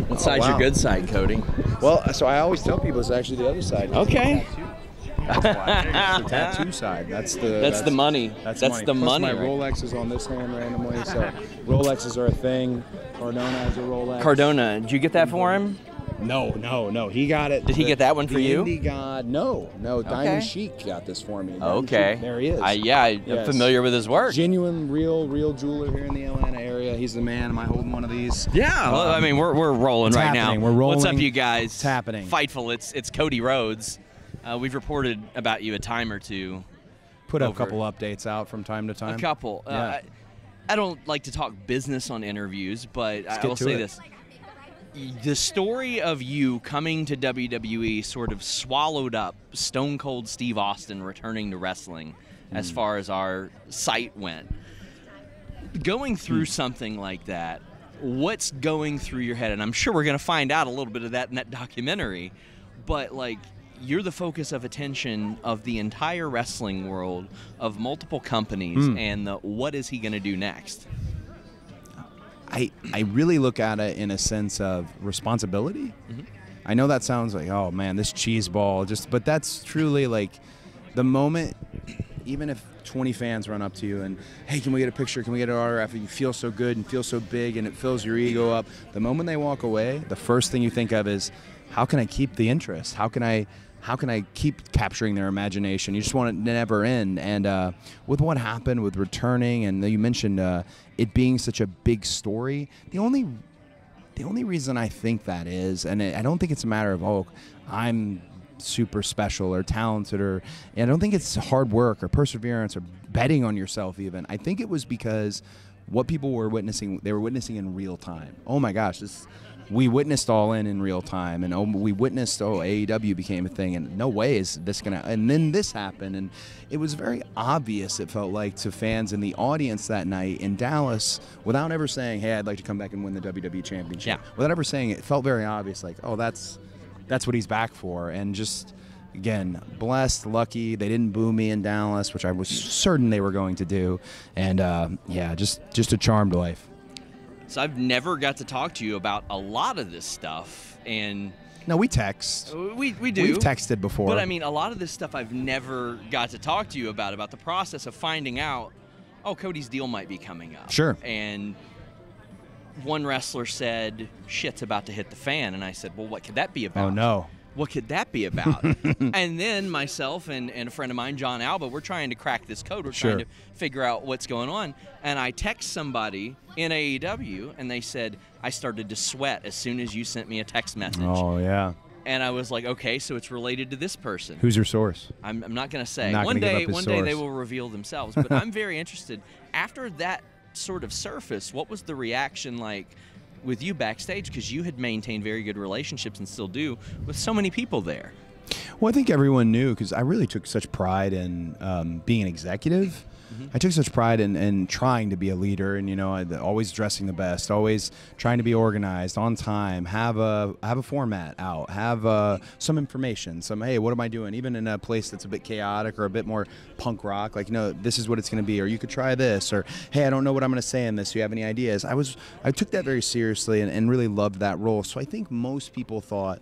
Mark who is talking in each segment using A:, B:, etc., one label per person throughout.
A: What side's your good side, Cody?
B: Well, so I always tell people it's actually the other side.
A: Okay.
B: That's why. It's the tattoo side. That's the
A: money. That's the
B: Plus
A: money.
B: My
A: right?
B: Rolex is on this hand randomly, so Rolexes are a thing. Cardona has a Rolex.
A: Cardona, did you get that for him?
B: No. He got it.
A: Did he get that one for you?
B: Indie God, no.
A: Okay.
B: Diamond Chic got this for me.
A: Okay.
B: Chic, there he is.
A: I'm familiar with his work.
B: Genuine, real jeweler here in the Atlanta area. He's the man. Am I holding one of these?
A: Yeah. Well, I mean, we're rolling right
B: happening.
A: now.
B: We're rolling.
A: What's up, you guys?
B: It's happening.
A: Fightful. It's Cody Rhodes. We've reported about you a time or two.
B: Put a couple updates out from time to time.
A: A couple.
B: Yeah.
A: I don't like to talk business on interviews, but I will say this. The story of you coming to WWE sort of swallowed up Stone Cold Steve Austin returning to wrestling as far as our site went. Going through something like that, what's going through your head? And I'm sure we're going to find out a little bit of that in that documentary, but like, you're the focus of attention of the entire wrestling world, of multiple companies, and what is he going to do next?
B: I really look at it in a sense of responsibility. I know that sounds like, oh man, this cheese ball, but that's truly like the moment, even if 20 fans run up to you and, hey, can we get a picture? Can we get an autograph? And you feel so good and feel so big and it fills your ego up. The moment they walk away, the first thing you think of is, how can I keep the interest? How can I keep capturing their imagination? You just want it to never end. And with what happened with returning, and you mentioned it being such a big story, the only reason I think that is, and I don't think it's a matter of, oh, I'm super special or talented, or I don't think it's hard work or perseverance or betting on yourself even. I think it was because what people were witnessing, they were witnessing in real time. Oh my gosh, we witnessed All In real time, and we witnessed, AEW became a thing, and no way is this going to, and then this happened, and it was very obvious, it felt like, to fans in the audience that night in Dallas, without ever saying, hey, I'd like to come back and win the WWE Championship. Yeah. Without ever saying it, felt very obvious, like, oh, that's what he's back for, and just, again, blessed, lucky, they didn't boo me in Dallas, which I was certain they were going to do, and yeah, just a charmed life.
A: So I've never got to talk to you about a lot of this stuff, and
B: no, we text.
A: We do.
B: We've texted before.
A: But I mean, a lot of this stuff I've never got to talk to you about the process of finding out, oh, Cody's deal might be coming up.
B: Sure.
A: And one wrestler said, shit's about to hit the fan, and I said, well, what could that be about?
B: Oh, no.
A: What could that be about? And then myself and a friend of mine, John Alba, we're trying to crack this code. We're trying to figure out what's going on. And I text somebody in AEW, and they said, I started to sweat as soon as you sent me a text message.
B: Oh, yeah.
A: And I was like, okay, so it's related to this person.
B: Who's your source?
A: I'm not going to say.
B: One day
A: they will reveal themselves. But I'm very interested. After that sort of surface, what was the reaction like with you backstage, because you had maintained very good relationships and still do with so many people there?
B: Well, I think everyone knew, because I really took such pride in being an executive. I took such pride in trying to be a leader, and always dressing the best, always trying to be organized, on time, have a format out, have some information, hey, what am I doing? Even in a place that's a bit chaotic or a bit more punk rock, like, this is what it's going to be, or you could try this, or hey, I don't know what I'm going to say in this. Do you have any ideas? I took that very seriously and really loved that role. So I think most people thought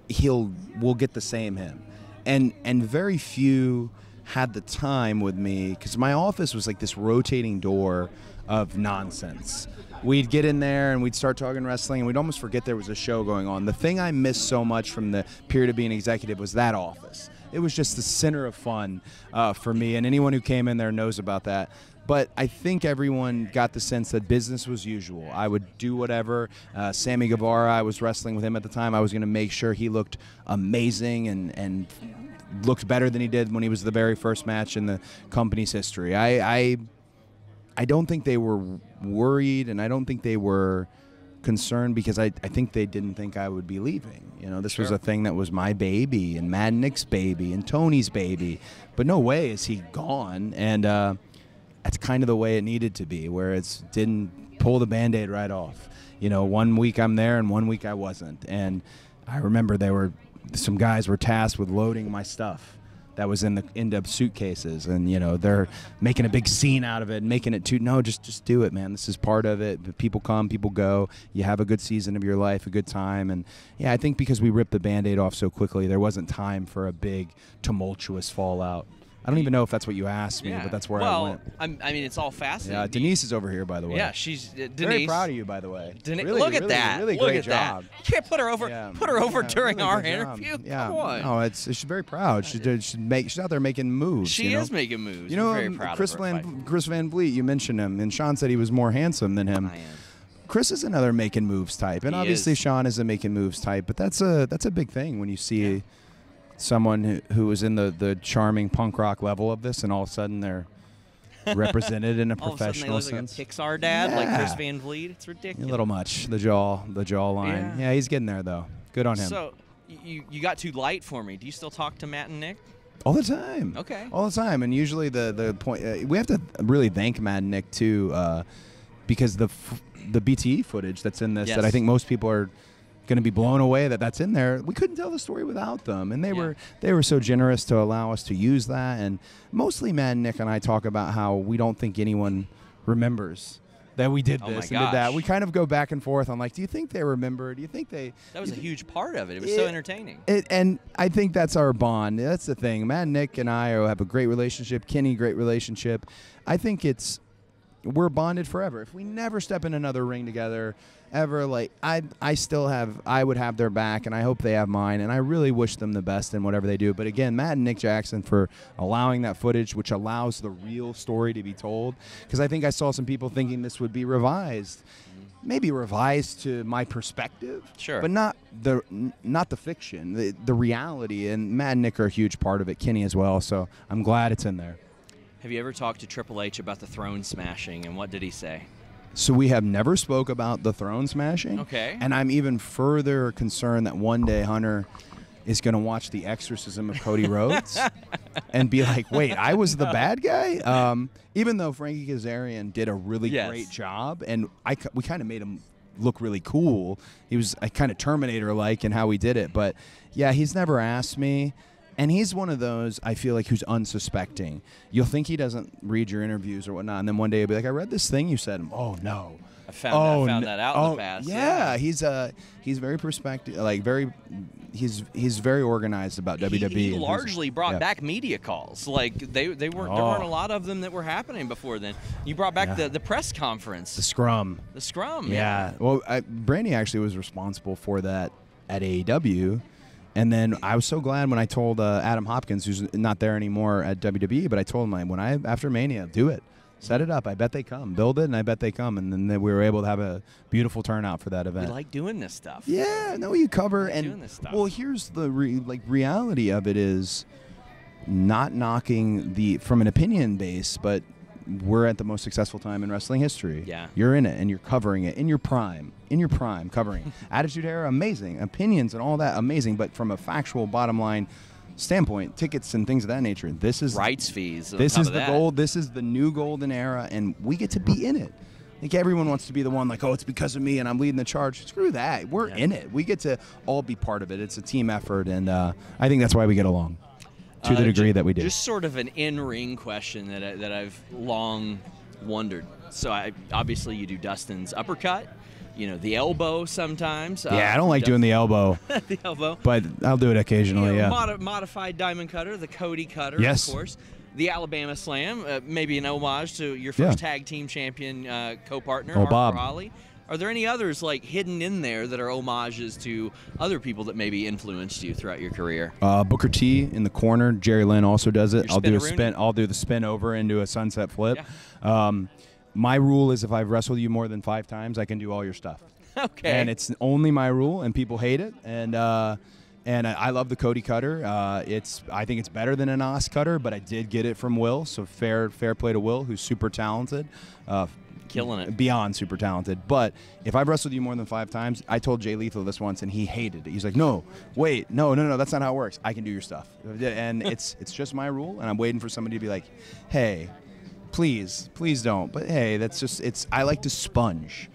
B: we'll get the same him, and very few had the time with me, because my office was like this rotating door of nonsense. We'd get in there and we'd start talking wrestling, and we'd almost forget there was a show going on. The thing I missed so much from the period of being executive was that office. It was just the center of fun for me, and anyone who came in there knows about that. But I think everyone got the sense that business was usual. I would do whatever. Sammy Guevara, I was wrestling with him at the time. I was going to make sure he looked amazing and looked better than he did when he was the very first match in the company's history. I don't think they were worried, and I don't think they were concerned, because I think they didn't think I would be leaving. This was a thing that was my baby and Mad Nick's baby and Tony's baby. But no way is he gone, and that's kind of the way it needed to be, where it didn't pull the Band-Aid right off. 1 week I'm there and 1 week I wasn't. And I remember some guys were tasked with loading my stuff that was in the end-up suitcases, and they're making a big scene out of it, and making it too. No, just do it, man. This is part of it. People come, people go. You have a good season of your life, a good time, and I think because we ripped the Band-Aid off so quickly, there wasn't time for a big tumultuous fallout. I don't even know if that's what you asked me, but that's where I went.
A: I mean, it's all fascinating.
B: Yeah, Denise is over here, by the way.
A: Yeah, she's Denise.
B: Very proud of you, by the way.
A: Look at that.
B: Really
A: look
B: great
A: at
B: job.
A: That. You can't put her over. Put her over during
B: really
A: our
B: good
A: interview.
B: Yeah.
A: Come on.
B: No, she's very proud. She's out there making moves.
A: She is making moves.
B: Very
A: proud
B: Chris
A: of her
B: Chris Van Vliet. You mentioned him, and Sean said he was more handsome than him.
A: I am.
B: Chris is another making moves type, and obviously Sean is a making moves type. But that's a big thing when you see someone who was in the charming punk rock level of this, and all of a sudden they're represented in a professional sense.
A: All of a sudden they look like a Pixar dad, like Chris Van Vliet. It's ridiculous.
B: A little much. The jaw line. Yeah, he's getting there though. Good on him.
A: So you got too light for me. Do you still talk to Matt and Nick?
B: All the time.
A: Okay.
B: All the time, and usually the point we have to really thank Matt and Nick too, because the BTE footage that's in this that I think most people are going to be blown away that's in there. We couldn't tell the story without them, and they were so generous to allow us to use that. And mostly Matt and Nick and I talk about how we don't think anyone remembers that we did this and did that. We kind of go back and forth on like, do you think they remember? Do you think they?
A: That was a huge part of it. It was so entertaining.
B: And I think that's our bond. That's the thing. Matt and Nick and I have a great relationship. Kenny, great relationship. I think we're bonded forever. If we never step in another ring together ever, like I would have their back, and I hope they have mine, and I really wish them the best in whatever they do. But again, Matt and Nick Jackson for allowing that footage, which allows the real story to be told, because I think I saw some people thinking this would be revised. Maybe revised to my perspective, but not the fiction, the reality. And Matt and Nick are a huge part of it, Kenny as well, so I'm glad it's in there.
A: Have you ever talked to Triple H about the throne smashing, and what did he say?
B: So we have never spoke about the throne smashing.
A: Okay.
B: And I'm even further concerned that one day Hunter is going to watch The Exorcism of Cody Rhodes and be like, wait, I was the bad guy? Even though Frankie Kazarian did a really great job, and we kind of made him look really cool. He was kind of Terminator-like in how he did it. But, yeah, he's never asked me. And he's one of those, I feel like, who's unsuspecting. You'll think he doesn't read your interviews or whatnot, and then one day he'll be like, I read this thing you said. Oh, no.
A: I found that out in the past.
B: Yeah, he's very perspective, like he's very organized about WWE.
A: He largely brought back media calls. Like they weren't there weren't a lot of them that were happening before then. You brought back the press conference.
B: The scrum.
A: The scrum.
B: Yeah. Well, Brandy actually was responsible for that at AEW. And then I was so glad when I told Adam Hopkins, who's not there anymore at WWE, but I told him, after Mania, do it. Set it up. I bet they come. Build it, and I bet they come. And then we were able to have a beautiful turnout for that event.
A: We like doing this stuff.
B: Yeah, no, you cover.
A: Doing this stuff.
B: Well, here's the reality of it is not knocking from an opinion base, but we're at the most successful time in wrestling history.
A: Yeah.
B: You're in it, and you're covering it in your prime, covering. Attitude Era, amazing. Opinions and all that, amazing. But from a factual bottom line standpoint, tickets and things of that nature, this is
A: rights fees.
B: This is the gold. This is the new golden era, and we get to be in it. Like everyone wants to be the one, like, oh, it's because of me and I'm leading the charge. Screw that. We're in it. We get to all be part of it. It's a team effort, and I think that's why we get along. To the degree that we do.
A: Just sort of an in-ring question that I've long wondered. So obviously you do Dustin's uppercut, the elbow sometimes.
B: Yeah, I don't like doing the elbow.
A: The elbow.
B: But I'll do it occasionally,
A: Modified diamond cutter, the Cody cutter,
B: yes.
A: Of course. The Alabama Slam, maybe an homage to your first tag team champion co-partner,
B: Bob
A: Raleigh. Are there any others like hidden in there that are homages to other people that maybe influenced you throughout your career?
B: Booker T in the corner. Jerry Lynn also does it.
A: I'll do
B: the spin over into a sunset flip.
A: Yeah.
B: My rule is if I've wrestled you more than 5 times, I can do all your stuff.
A: Okay.
B: And it's only my rule, and people hate it. And I love the Cody cutter. I think it's better than an Os cutter, but I did get it from Will, so fair play to Will, who's super talented.
A: Killing it.
B: Beyond super talented. But if I've wrestled you more than 5 times, I told Jay Lethal this once, and he hated it. He's like, no, that's not how it works. I can do your stuff. And it's just my rule, and I'm waiting for somebody to be like, hey, please don't. But hey, that's just, I like to sponge.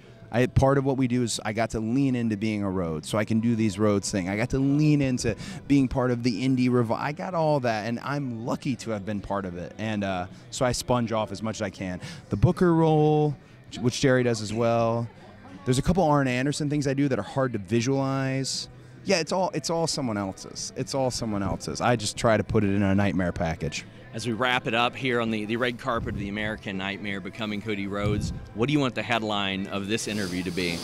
B: Part of what we do is I got to lean into being a Rhodes, so I can do these Rhodes thing. I got to lean into being part of the indie revival. I got all that, and I'm lucky to have been part of it. And so I sponge off as much as I can. The Booker role, which Jerry does as well. There's a couple Arn Anderson things I do that are hard to visualize. Yeah, it's all someone else's. It's all someone else's. I just try to put it in a nightmare package.
A: As we wrap it up here on the red carpet of the American Nightmare, becoming Cody Rhodes, what do you want the headline of this interview to be?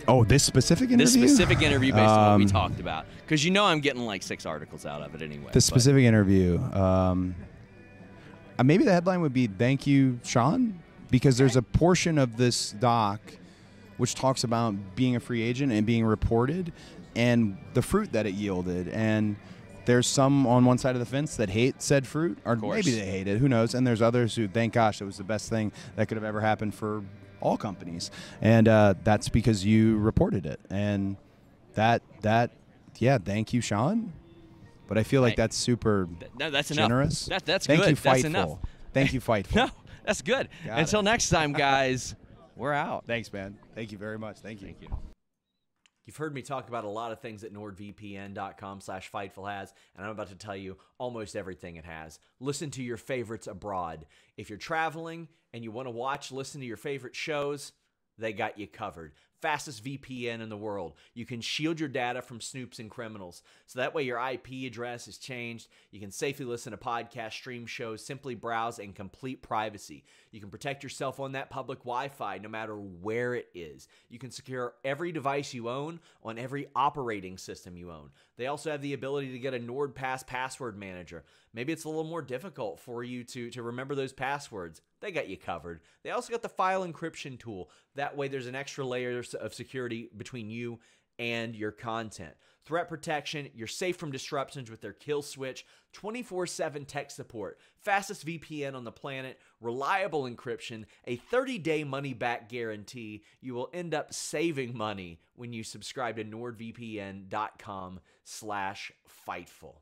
B: Oh, this specific interview?
A: This specific interview based on what we talked about. Because I'm getting like 6 articles out of it anyway.
B: The specific interview. Maybe the headline would be, "Thank you, Sean," because there's a portion of this doc which talks about being a free agent and being reported and the fruit that it yielded. And there's some on one side of the fence that hate said fruit, or maybe they hate it, who knows. And there's others who, thank gosh, it was the best thing that could have ever happened for all companies. And that's because you reported it. And yeah, thank you, Sean. But I feel like that's super
A: that's
B: generous.
A: Enough. That's
B: thank
A: good.
B: you, Fightful.
A: That's enough.
B: Thank you, Fightful.
A: No, that's good. Until next time, guys, we're out.
B: Thanks, man. Thank you very much. Thank you.
A: Thank you. You've heard me talk about a lot of things that NordVPN.com/Fightful has, and I'm about to tell you almost everything it has. Listen to your favorites abroad. If you're traveling and you want to listen to your favorite shows, they got you covered. Fastest VPN in the world. You can shield your data from snoops and criminals. So that way your IP address is changed. You can safely listen to podcasts, stream shows, simply browse, in complete privacy. You can protect yourself on that public Wi-Fi no matter where it is. You can secure every device you own on every operating system you own. They also have the ability to get a NordPass password manager. Maybe it's a little more difficult for you to remember those passwords. They got you covered. They also got the file encryption tool. That way there's an extra layer of security between you and your content. Threat protection, you're safe from disruptions with their kill switch, 24/7 tech support, fastest VPN on the planet, reliable encryption, a 30-day money-back guarantee. You will end up saving money when you subscribe to NordVPN.com/Fightful.